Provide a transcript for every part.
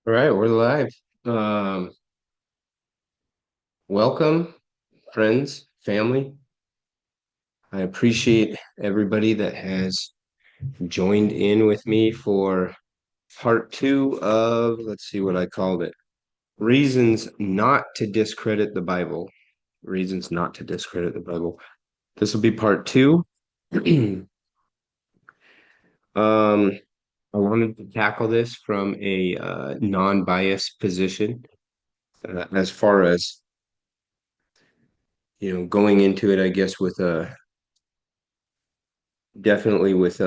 All right, we're live. Um, Welcome, friends, family. I appreciate everybody that has joined in with me for part two of, let's see what I called it. Reasons not to discredit the Bible. Reasons not to discredit the Bible. This will be part two. Um, I wanted to tackle this from a non-biased position, as far as going into it, I guess, with a definitely with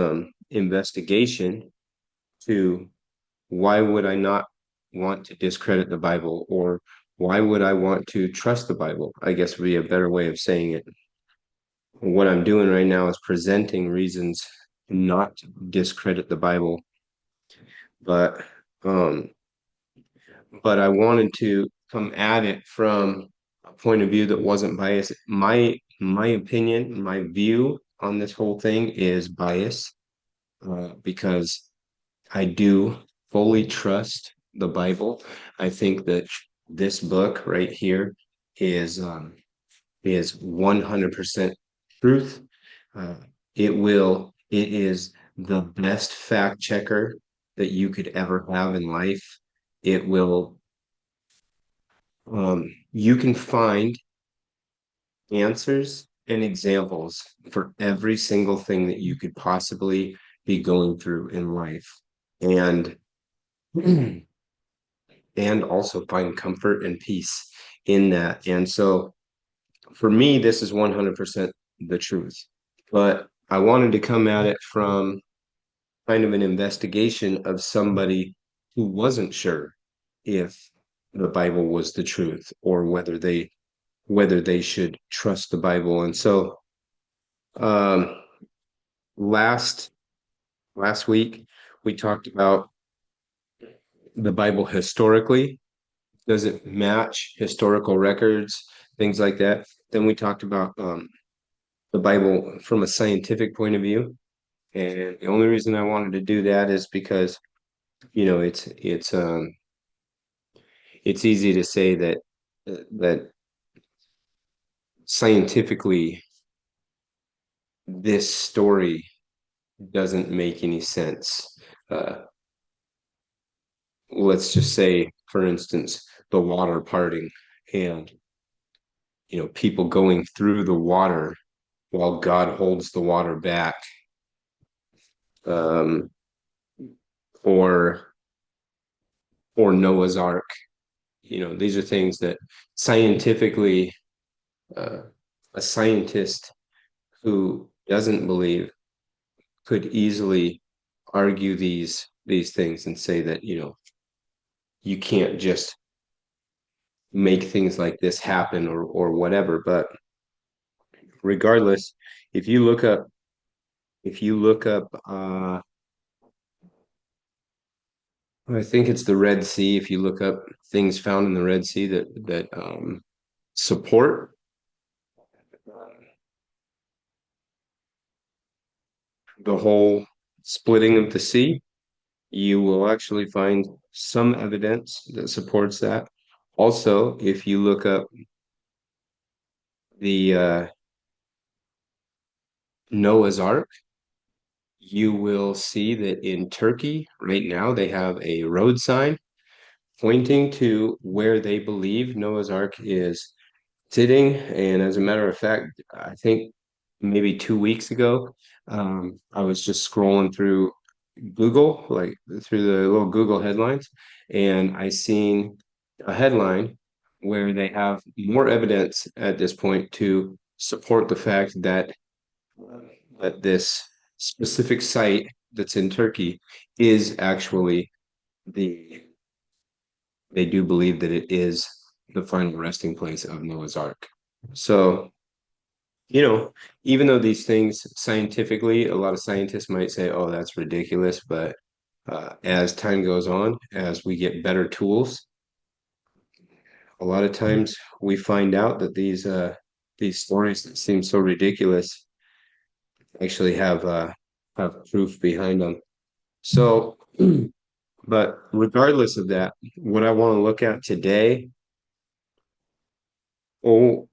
investigation to why would I not want to discredit the Bible, or why would I want to trust the Bible, I guess would be a better way of saying it. What I'm doing right now is presenting reasons not to discredit the Bible, but um but I wanted to come at it from a point of view that wasn't biased. My opinion, my view on this whole thing is bias, because I do fully trust the Bible. I think that this book right here is 100% truth. Uh, it is the best fact checker that you could ever have in life. It will, you can find answers and examples for every single thing that you could possibly be going through in life. And and also find comfort and peace in that. And so for me, this is 100% the truth. But I wanted to come at it from kind of an investigation of somebody who wasn't sure if the Bible was the truth, or whether they should trust the Bible. And so um, last last week we talked about the Bible historically. Does it match historical records, things like that? Then we talked about the Bible from a scientific point of view. And the only reason I wanted to do that is because, it's easy to say that scientifically this story doesn't make any sense. Uh, let's just say, for instance, the water parting, and people going through the water while God holds the water back, um, or Noah's Ark. These are things that scientifically, uh, a scientist who doesn't believe could easily argue these things and say that you can't just make things like this happen, or whatever. But regardless, if you look up if you look up I think it's the Red Sea. If you look up things found in the Red Sea that support the whole splitting of the sea, you will actually find some evidence that supports that. Also, if you look up the Noah's Ark, you will see that in Turkey right now they have a road sign pointing to where they believe Noah's Ark is sitting. And as a matter of fact, I think maybe 2 weeks ago, I was just scrolling through Google, like through the little Google headlines, and I seen a headline where they have more evidence at this point to support the fact that this specific site that's in Turkey is actually the they do believe that it is the final resting place of Noah's Ark. So, you know, even though these things scientifically, a lot of scientists might say, oh, that's ridiculous. But as time goes on, as we get better tools, a lot of times we find out that these stories that seem so ridiculous actually have proof behind them. So But regardless of that, what I want to look at today, oh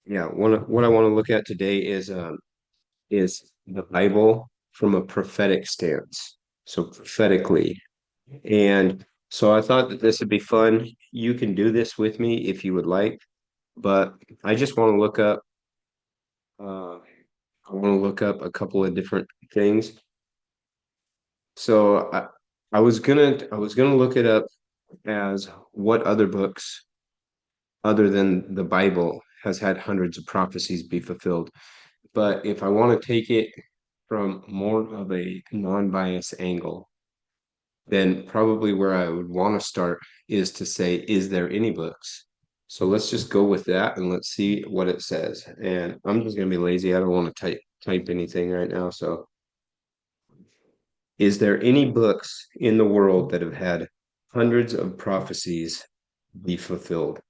yeah, what I want to look at today is the Bible from a prophetic stance. So prophetically. And so I thought that this would be fun. You can do this with me if you would like, but I just want to look up I want to look up a couple of different things. So I was gonna look it up as what other books other than the Bible has had hundreds of prophecies be fulfilled. But if I want to take it from more of a non-biased angle, then probably where I would want to start is to say, is there any books? So let's just go with that and let's see what it says. And I'm just gonna be lazy. I don't want to type anything right now. So is there any books in the world that have had hundreds of prophecies be fulfilled?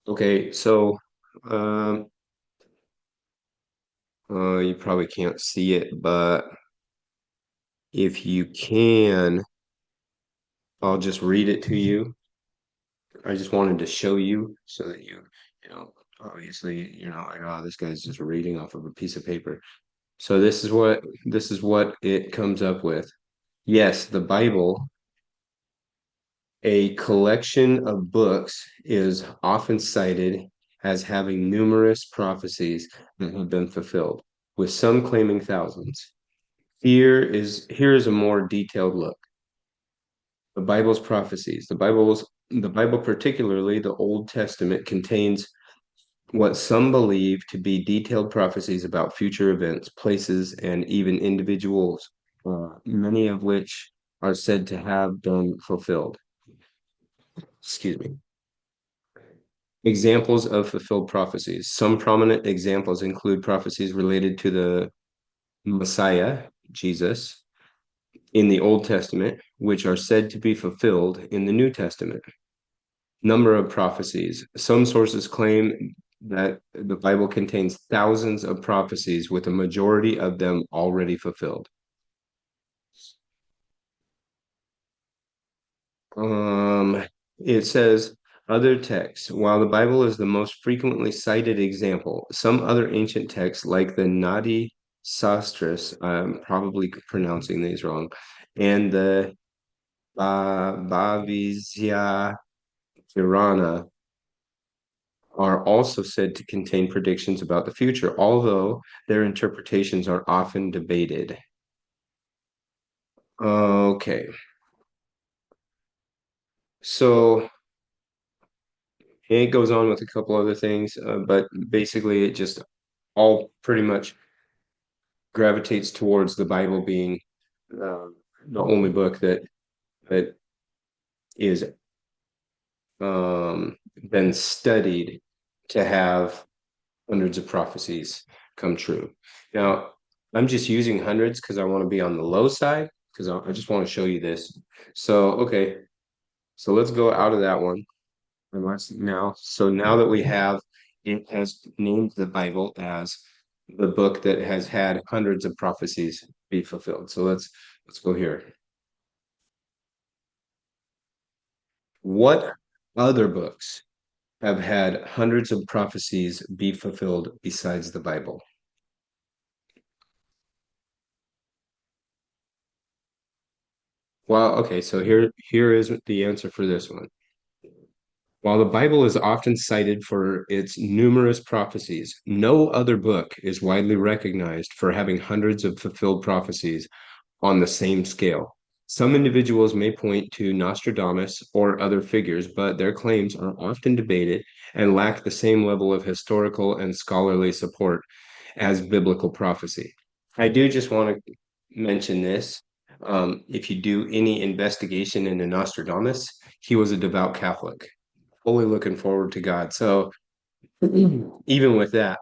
Okay, so um you probably can't see it, but if you can, I'll just read it to you. I just wanted to show you so that obviously you're not like, oh, this guy's just reading off of a piece of paper. So this is what it comes up with. Yes, the Bible, a collection of books, is often cited as having numerous prophecies that have been fulfilled, with some claiming thousands. Here is a more detailed look. The Bible's prophecies. The Bible, particularly the Old Testament, contains what some believe to be detailed prophecies about future events, places, and even individuals, many of which are said to have been fulfilled. Excuse me. Examples of fulfilled prophecies. Some prominent examples include prophecies related to the Messiah, Jesus, in the Old Testament, which are said to be fulfilled in the New Testament. Number of prophecies. Some sources claim that the Bible contains thousands of prophecies, with a majority of them already fulfilled. Um, it says other texts. While the Bible is the most frequently cited example, some other ancient texts, like the Nadi Sastras, I'm probably pronouncing these wrong, and the Bhavizya Purana, are also said to contain predictions about the future, although their interpretations are often debated. Okay, so it goes on with a couple other things, but basically it just all pretty much gravitates towards the Bible being the only book that is been studied to have hundreds of prophecies come true. Now, I'm just using hundreds because I want to be on the low side because I just want to show you this. So, okay, so let's go out of that one. And now that we have, it has named the Bible as the book that has had hundreds of prophecies be fulfilled. So let's go here. What other books have had hundreds of prophecies be fulfilled besides the Bible? Well, okay, so here is the answer for this one. While the Bible is often cited for its numerous prophecies, no other book is widely recognized for having hundreds of fulfilled prophecies on the same scale. Some individuals may point to Nostradamus or other figures, but their claims are often debated and lack the same level of historical and scholarly support as biblical prophecy. I do just want to mention this. If you do any investigation into Nostradamus, he was a devout Catholic, fully looking forward to God. So even with that,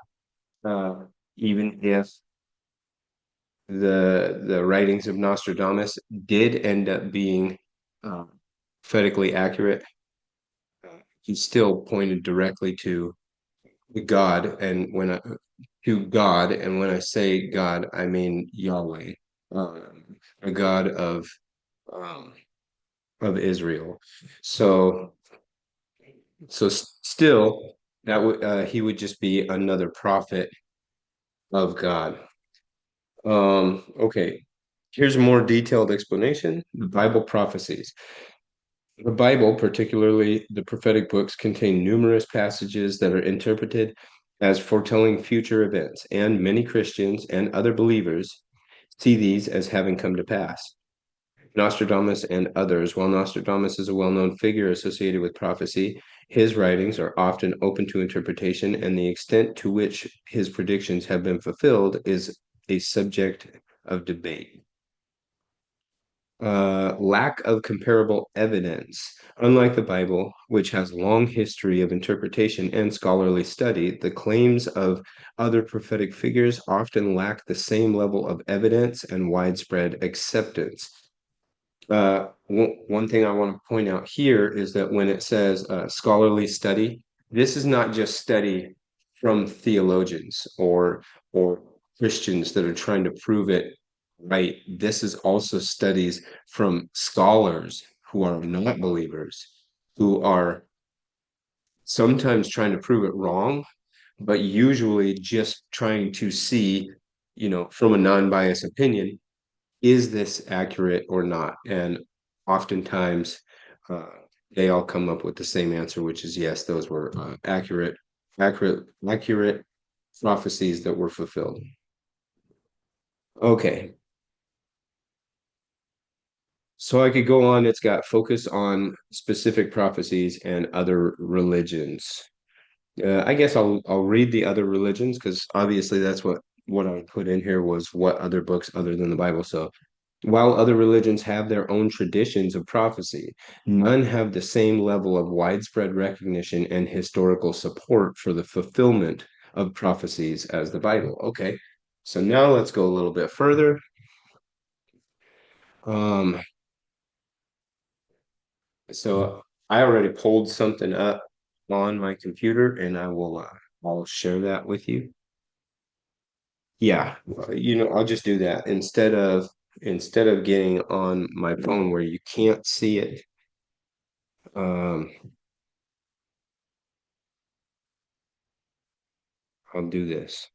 uh, even if the writings of Nostradamus did end up being uh, prophetically accurate, he still pointed directly to God. And to God, and when I say God, I mean Yahweh, a God um, of Israel. So, still, that would he would just be another prophet of God. Okay, here's a more detailed explanation. The Bible prophecies. The Bible, particularly the prophetic books, contain numerous passages that are interpreted as foretelling future events, and many Christians and other believers see these as having come to pass. Nostradamus and others. While Nostradamus is a well-known figure associated with prophecy, his writings are often open to interpretation, and the extent to which his predictions have been fulfilled is a subject of debate. Lack of comparable evidence. Unlike the Bible, which has long history of interpretation and scholarly study, the claims of other prophetic figures often lack the same level of evidence and widespread acceptance. One thing I want to point out here is that when it says scholarly study, this is not just study from theologians or Christians that are trying to prove it right. This is also studies from scholars who are not believers, who are sometimes trying to prove it wrong, but usually just trying to see, from a non-biased opinion, is this accurate or not? And oftentimes, uh, they all come up with the same answer, which is yes, those were accurate prophecies that were fulfilled. Okay, so I could go on. It's got focus on specific prophecies and other religions. I guess I'll read the other religions because obviously that's what I put in here was what other books other than the Bible. So while other religions have their own traditions of prophecy, none have the same level of widespread recognition and historical support for the fulfillment of prophecies as the Bible. Okay, so now let's go a little bit further. Um, so I already pulled something up on my computer, and I'll share that with you. Yeah, I'll just do that instead of getting on my phone where you can't see it. Um, I'll do this.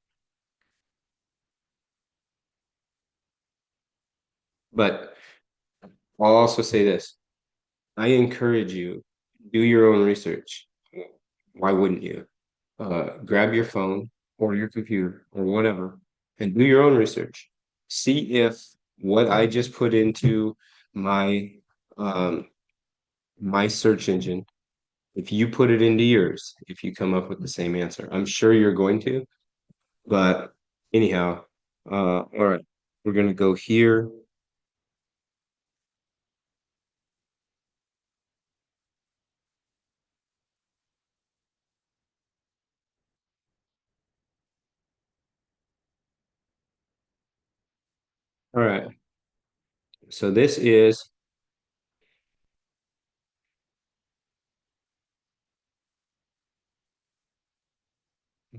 But I'll also say this. I encourage you, do your own research. Why wouldn't you? Grab your phone or your computer or whatever and do your own research. See if what I just put into my um, my search engine, if you put it into yours, if you come up with the same answer. I'm sure you're going to, but anyhow, all right, we're gonna go here. All right, so this is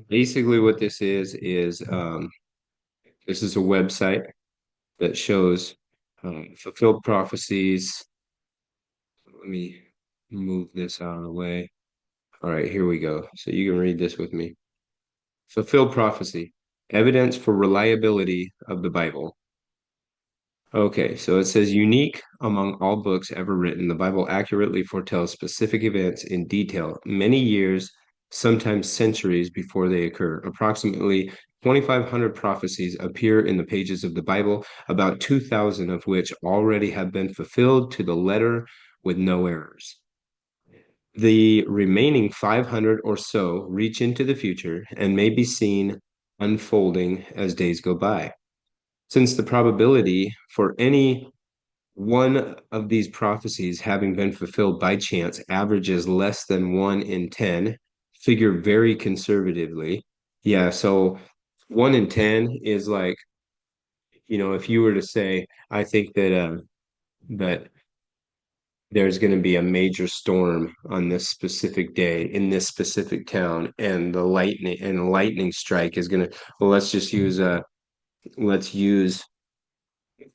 basically what this is a website that shows fulfilled prophecies. Let me move this out of the way. All right, here we go. So you can read this with me. Fulfilled prophecy, evidence for reliability of the Bible. Okay, so it says unique among all books ever written, the Bible accurately foretells specific events in detail, many years, sometimes centuries before they occur. Approximately 2,500 prophecies appear in the pages of the Bible, about 2,000 of which already have been fulfilled to the letter with no errors. The remaining 500 or so reach into the future and may be seen unfolding as days go by. Since the probability for any one of these prophecies having been fulfilled by chance averages less than 1 in 10, figure very conservatively. Yeah, so 1 in 10 is like, if you were to say, I think that there's going to be a major storm on this specific day in this specific town, and the lightning strike is going to, well, let's use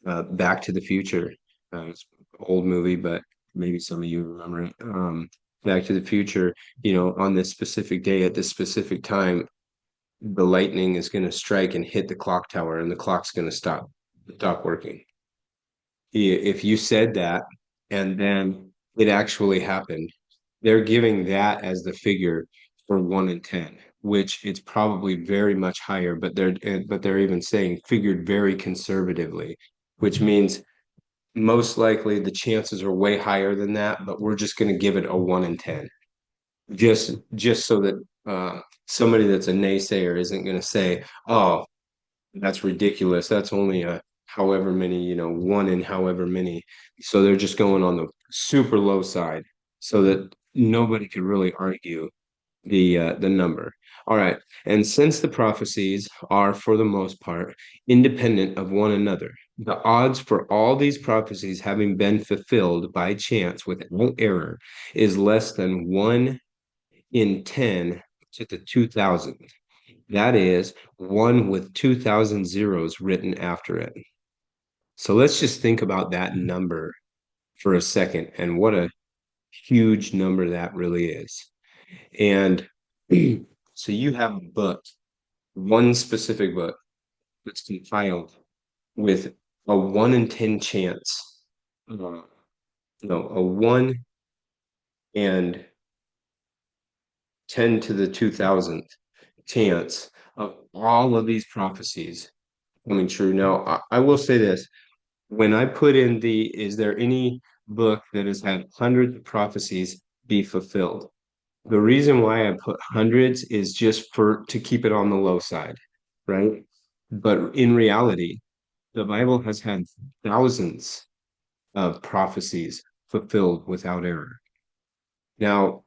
Back to the Future. It's an old movie, but maybe some of you remember it. Back to the Future, on this specific day at this specific time, the lightning is going to strike and hit the clock tower, and the clock's going to stop working. If you said that and then it actually happened, they're giving that as the figure for 1 in 10, which it's probably very much higher, but they're even saying figured very conservatively, which means most likely the chances are way higher than that, but we're just going to give it a 1 in 10, just so that somebody that's a naysayer isn't going to say, "Oh, that's ridiculous. That's only a however many, 1 in however many." So they're just going on the super low side so that nobody could really argue the number. All right. And since the prophecies are for the most part independent of one another, the odds for all these prophecies having been fulfilled by chance without error is less than 1 in 10 to the 2000. That is one with 2000 zeros written after it. So let's just think about that number for a second and what a huge number that really is. And so you have a book, one specific book that's compiled with a 1 in 10 chance, no, a 1 and 10 to the 2000th chance of all of these prophecies coming true. Now, I will say this. When I put in is there any book that has had hundreds of prophecies be fulfilled? The reason why I put hundreds is just to keep it on the low side, right? But in reality, the Bible has had thousands of prophecies fulfilled without error. Now,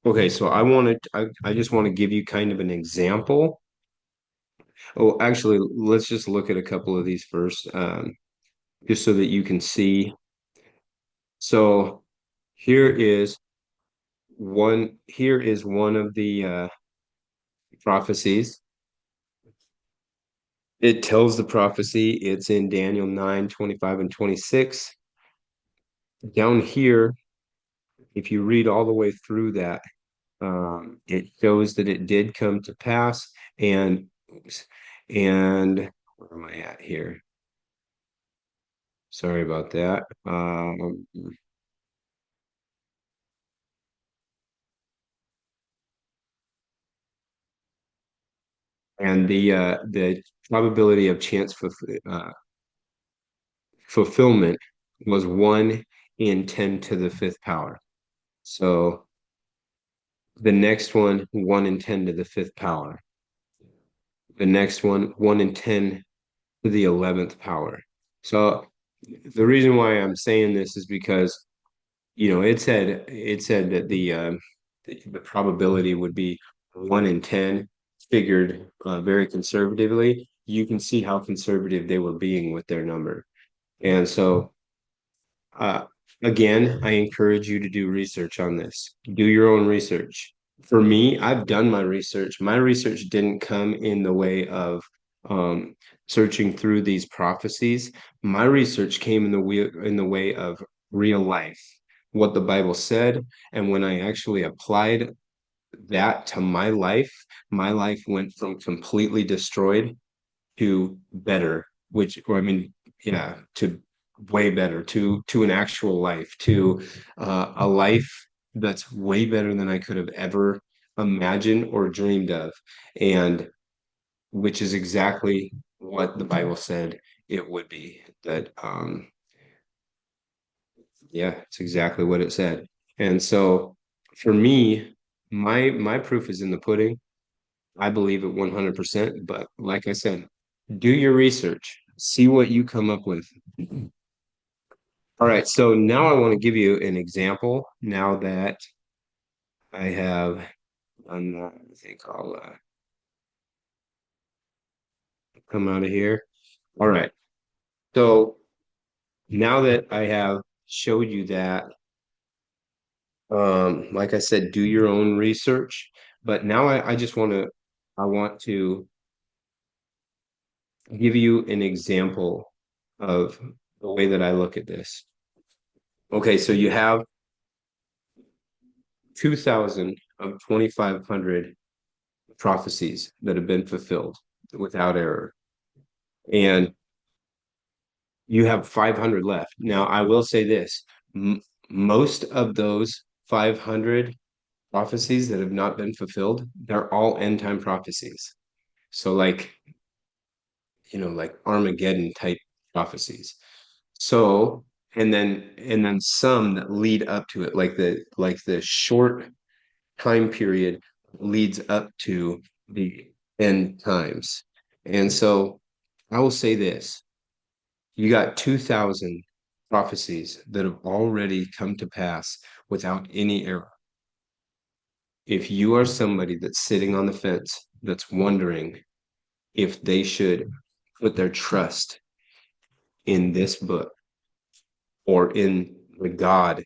okay, so I just want to give you kind of an example. Oh, actually, let's just look at a couple of these first, just so that you can see. So here is one of the prophecies. It tells the prophecy. It's in Daniel 9:25 and 26. Down here, if you read all the way through that, it shows that it did come to pass. And oops, and where am I at here? Sorry about that. And the probability of chance fulfillment was 1 in 10 to the fifth power. So the next one, 1 in 10 to the fifth power. The next one, 1 in 10 to the 11th power. So the reason why I'm saying this is because, it said that the probability would be 1 in 10, figured very conservatively. You can see how conservative they were being with their number. And so Uh, again, I encourage you to do research on this. Do your own research. For me, I've done my research. My research didn't come in the way of um, searching through these prophecies. My research came in the way of real life, what the Bible said, and when I actually applied that to my life went from completely destroyed to better, or I mean, yeah, to way better, to an actual life, to a life that's way better than I could have ever imagined or dreamed of, and which is exactly what the Bible said it would be. Yeah, it's exactly what it said. And so for me, my proof is in the pudding. I believe it 100%, but like I said, do your research, see what you come up with. All right, so now I want to give you an example now that I have I think I'll come out of here. All right, so now that I have showed you that, Like I said, do your own research. But now I just I want to give you an example of the way that I look at this. Okay, so you have 2,000 of 2,500 prophecies that have been fulfilled without error. And you have 500 left. Now, I will say this, most of those 500 prophecies that have not been fulfilled, they're all end time prophecies. So like, like Armageddon type prophecies. So, and then some that lead up to it, like the short time period leads up to the end times. And so I will say this, you got 2,000 prophecies that have already come to pass without any error. If you are somebody that's sitting on the fence, that's wondering if they should put their trust in this book or in the God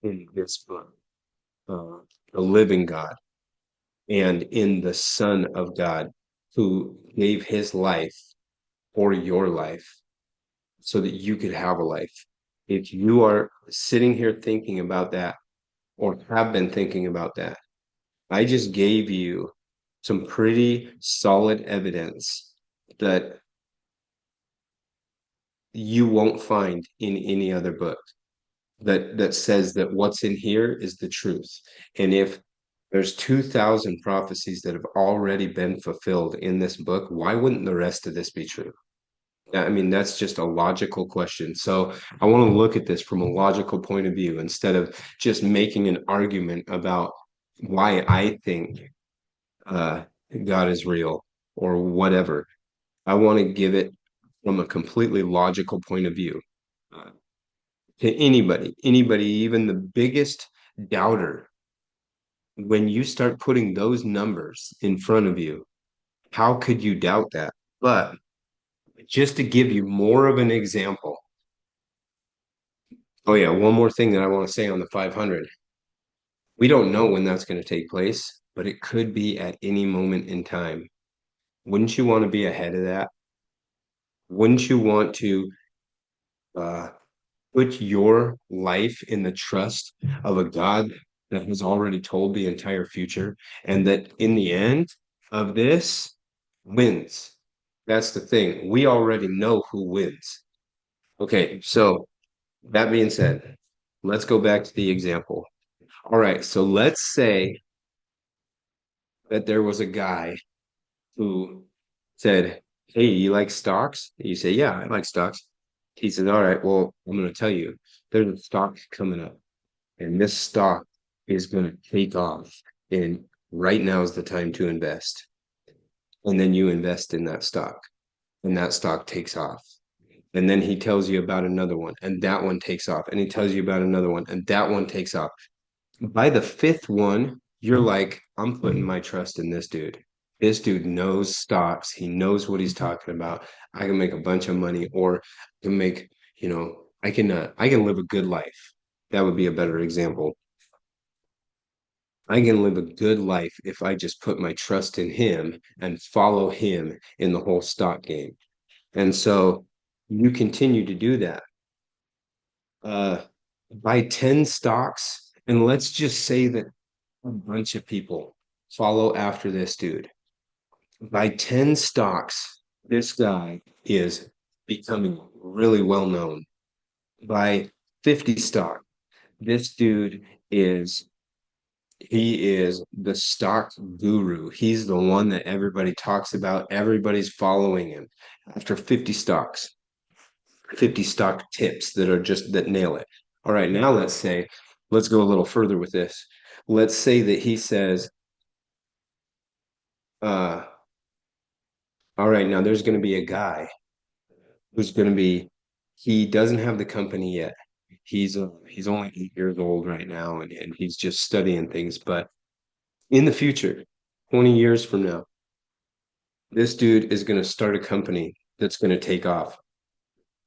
in this book, uh, the living God, and in the Son of God who gave his life for your life so that you could have a life. If you are sitting here thinking about that or have been thinking about that, I just gave you some pretty solid evidence that you won't find in any other book that says that what's in here is the truth. And if there's 2,000 prophecies that have already been fulfilled in this book, why wouldn't the rest of this be true? I mean, that's just a logical question. So I want to look at this from a logical point of view instead of just making an argument about why I think uh, God is real or whatever. I want to give it from a completely logical point of view. To anybody, even the biggest doubter, when you start putting those numbers in front of you, how could you doubt that? But just to give you more of an example, oh yeah, one more thing that I want to say on the 500. We don't know when that's going to take place, but it could be at any moment in time. Wouldn't you want to be ahead of that? Wouldn't you want to uh, put your life in the trust of a God that has already told the entire future and that in the end of this wins? That's the thing. We already know who wins. Okay, so that being said, let's go back to the example. All right, so let's say that there was a guy who said, "Hey, you like stocks?" You say, "Yeah, I like stocks." He says, "All right, well, I'm going to tell you, there's a stock coming up, and this stock is going to take off, and right now is the time to invest." And then you invest in that stock, and that stock takes off. And then he tells you about another one, and that one takes off, and he tells you about another one, and that one takes off. By the fifth one, you're like, I'm putting my trust in this dude. This dude knows stocks. He knows what he's talking about. I can make a bunch of money, or I can make, I can live a good life. That would be a better example. I can live a good life if I just put my trust in him and follow him in the whole stock game. And so you continue to do that. Uh, buy 10 stocks, and let's just say that a bunch of people follow after this dude. By 10 stocks, this guy is becoming really well known. By 50 stock, this dude is he is the stock guru. He's the one that everybody talks about. Everybody's following him. After 50 stocks, 50 stock tips that are just that nail it. All right, now let's go a little further with this. Let's say that he says, uh, all right, now there's going to be a guy who's going to be, he doesn't have the company yet. He's only 8 years old right now, and he's just studying things. But in the future, 20 years from now, this dude is going to start a company that's going to take off.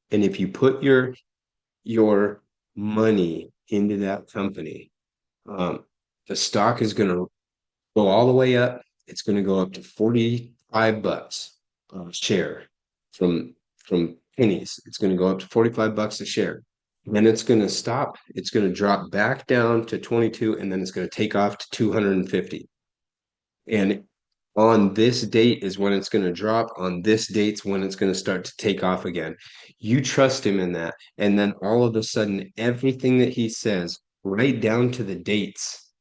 And if you put your money into that company, Um, the stock is going to go all the way up. It's going to go up to 45 bucks a share from pennies. It's going to go up to 45 bucks a share. Then it's going to stop. It's going to drop back down to 22, and then it's going to take off to 250. And on this date is when it's going to drop. On this date's when it's going to start to take off again. You trust him in that. And then all of a sudden, everything that he says, right down to the dates,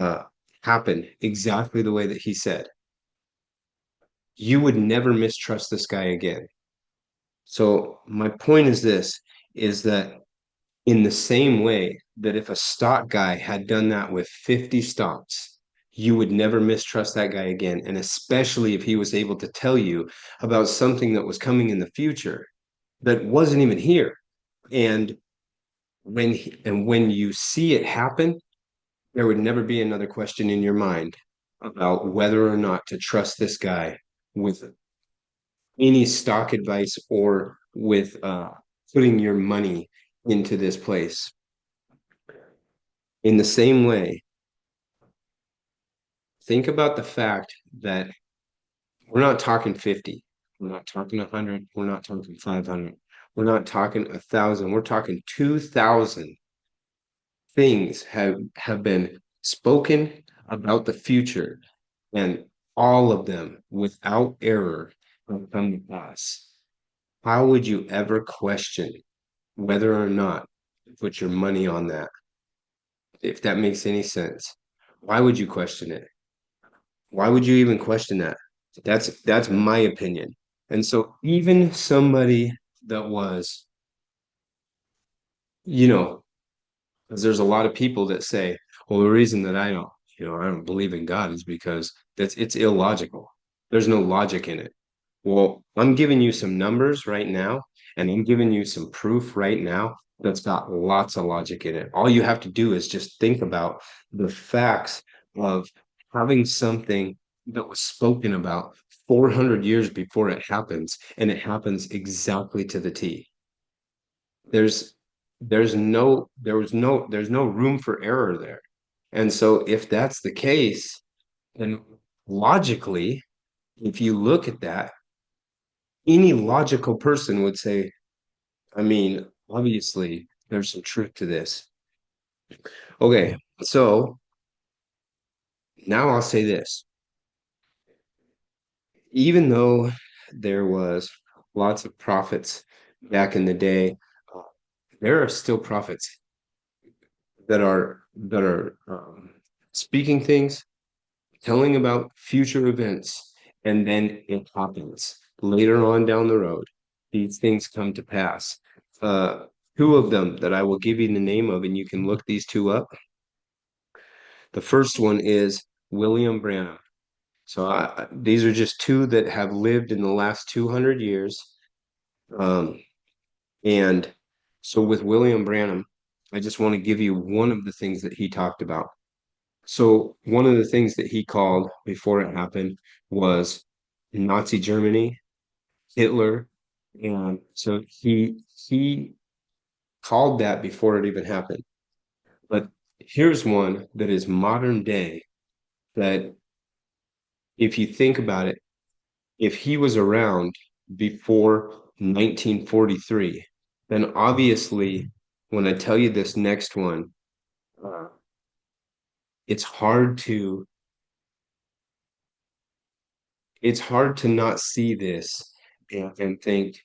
uh, happen exactly the way that he said. You would never mistrust this guy again. So my point is this, is that in the same way that if a stock guy had done that with 50 stocks, you would never mistrust that guy again. And especially if he was able to tell you about something that was coming in the future that wasn't even here. And when you see it happen, there would never be another question in your mind about whether or not to trust this guy with any stock advice or with putting your money into this place. In the same way, think about the fact that we're not talking 50, we're not talking 100, we're not talking 500, we're not talking 1,000, we're talking 2,000 things have been spoken about the future, and all of them without error have come to pass. How would you ever question whether or not to put your money on that? If that makes any sense, why would you question it? Why would you even question that? That's my opinion. And so even somebody that was, you know, because there's a lot of people that say, well, the reason that I don't believe in God is because it's illogical. There's no logic in it. Well, I'm giving you some numbers right now, and I'm giving you some proof right now that's got lots of logic in it. All you have to do is just think about the facts of having something that was spoken about 400 years before it happens, and it happens exactly to the T. There's there's no room for error there. And so if that's the case, then logically, if you look at that, any logical person would say, I mean, obviously, there's some truth to this. Okay, so now I'll say this. Even though there was lots of prophets back in the day, uh, there are still prophets that are speaking things, telling about future events, and then it happens later on down the road. These things come to pass. Uh, Two of them that I will give you the name of, and you can look these two up. The first one is William Branham. So these are just two that have lived in the last 200 years. Um, and so with William Branham, I just want to give you one of the things that he talked about. So one of the things that he called before it happened was Nazi Germany, Hitler, and so he called that before it even happened. But here's one that is modern day that if you think about it, if he was around before 1943, then obviously when I tell you this next one, uh, it's hard to it's hard to not see this and think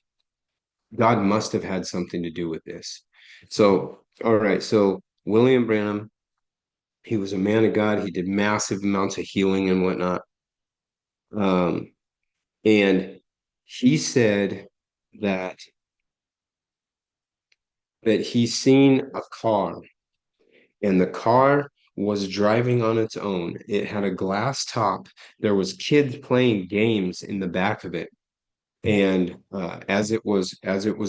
God must have had something to do with this. So, all right. So William Branham, he was a man of God. He did massive amounts of healing and whatnot. Um, and he said that he seen a car, and the car was driving on its own. It had a glass top. There was kids playing games in the back of it. And as it was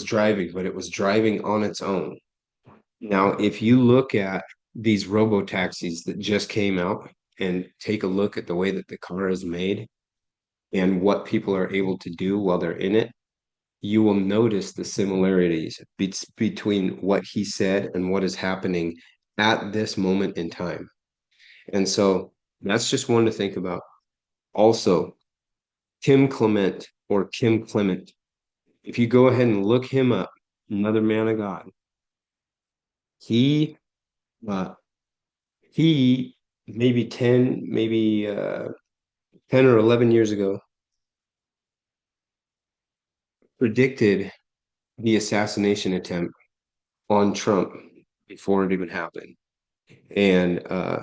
driving, but it was driving on its own. Now, if you look at these robo taxis that just came out and take a look at the way that the car is made and what people are able to do while they're in it, you will notice the similarities between what he said and what is happening at this moment in time. And so that's just one to think about. Also, Tim Clement or Kim Clement, if you go ahead and look him up, another man of God, he uh, he maybe 10 or 11 years ago predicted the assassination attempt on Trump before it even happened, and uh,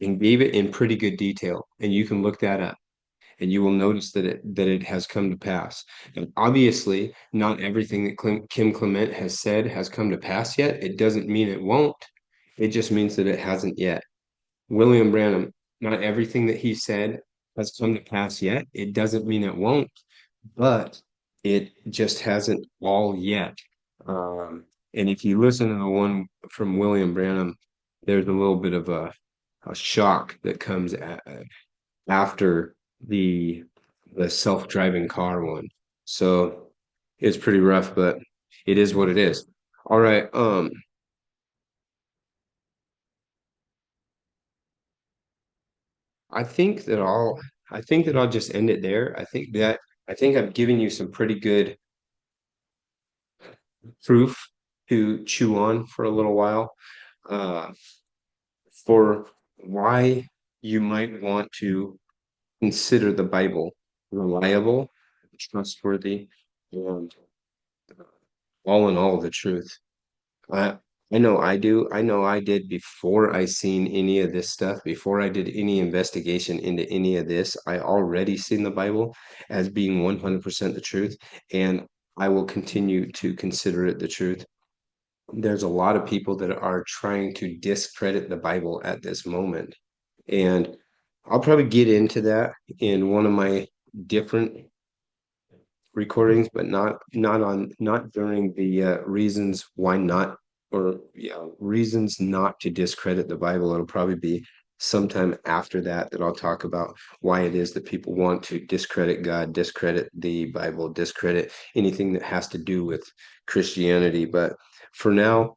and gave it in pretty good detail. And you can look that up, and you will notice that it has come to pass. And obviously, not everything that Kim Clement has said has come to pass yet. It doesn't mean it won't. It just means that it hasn't yet. William Branham, not everything that he said has come to pass yet. It doesn't mean it won't, but it just hasn't all yet. And if you listen to the one from William Branham, there's a little bit of a shock that comes after the the self-driving car one. So it's pretty rough, but it is what it is. All right. I think that I'll just end it there. I think I've given you some pretty good proof to chew on for a little while, uh, for why you might want to consider the Bible reliable, trustworthy, and all in all the truth. I I know I do. I know I did before I seen any of this stuff, before I did any investigation into any of this. I already seen the Bible as being 100% the truth, and I will continue to consider it the truth. There's a lot of people that are trying to discredit the Bible at this moment, and I'll probably get into that in one of my different recordings, but not during the reasons why not, or yeah, reasons not to discredit the Bible. It'll probably be sometime after that I'll talk about why it is that people want to discredit God, discredit the Bible, discredit anything that has to do with Christianity. But for now,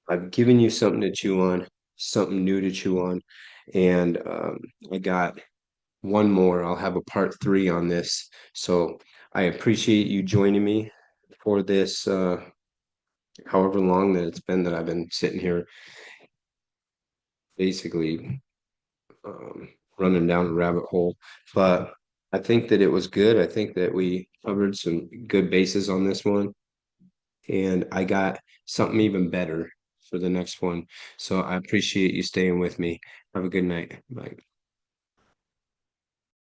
I've given you something to chew on, something new to chew on, and I got one more. I'll have a part three on this. So I appreciate you joining me for this, however long that it's been that I've been sitting here basically um, running down a rabbit hole. But I think that it was good. I think that we covered some good bases on this one. And I got something even better for the next one. So I appreciate you staying with me. Have a good night. Bye.